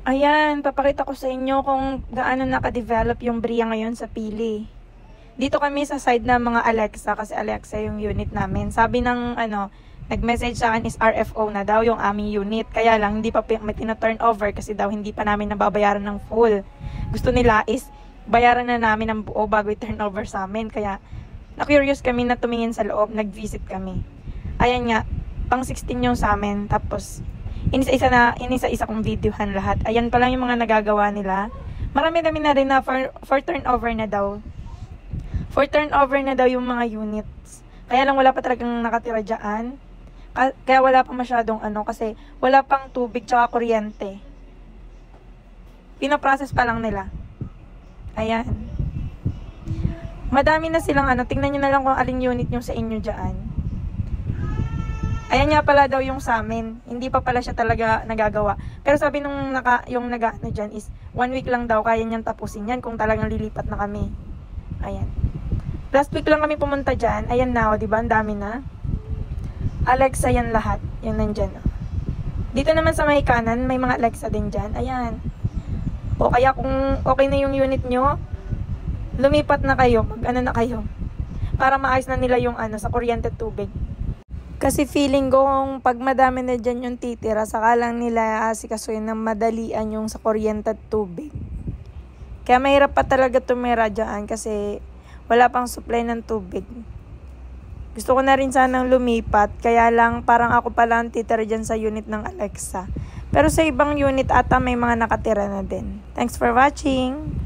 Ayan, papakita ko sa inyo kung gaano naka-develop yung Bria ngayon sa Pili. Dito kami sa side ng mga Alexa kasi Alexa yung unit namin. Sabi ng nag-message sa akin is RFO na daw yung aming unit. Kaya lang hindi pa may tina-turn over kasi daw hindi pa namin nababayaran ng full. Gusto nila is bayaran na namin ng buo bago i-turn over sa amin. Kaya na-curious kami na tumingin sa loob, nag-visit kami. Ayan nga, pang 16 yung sa amin. Tapos inisa-isa kong videohan lahat. Ayan pa lang yung mga nagagawa nila. Marami-rami na rin na for turnover na daw. For turnover na daw yung mga units. Kaya lang wala pa talagang nakatira dyan. Kaya wala pa masyadong kasi wala pang tubig tsaka kuryente. Pinaprocess pa lang nila. Ayan. Madami na silang tingnan nyo na lang kung aling unit nyo sa inyo dyan. Ayan nga pala daw yung sa amin. Hindi pa pala siya talaga nagagawa. Pero sabi nung yung nag-ano dyan is 1 week lang daw kaya niyang tapusin yan kung talagang lilipat na kami. Ayan. Last week lang kami pumunta dyan. Ayan na, diba? Ang dami na. Alexa yan lahat. Yan nandyan. Dito naman sa may kanan, may mga Alexa din dyan. Ayan. O kaya kung okay na yung unit nyo, lumipat na kayo. Mag-ano na kayo. Para maayos na nila yung sa kuryente tubig. Kasi feeling ko kung pag madami na dyan yung titira, saka lang nila asikasuhin ng madalian yung sa kuryente at tubig. Kaya mahirap pa talaga tumira dyan kasi wala pang supply ng tubig. Gusto ko na rin sanang lumipat, kaya lang parang ako pala ang titira dyan sa unit ng Alexa. Pero sa ibang unit ata may mga nakatira na din. Thanks for watching!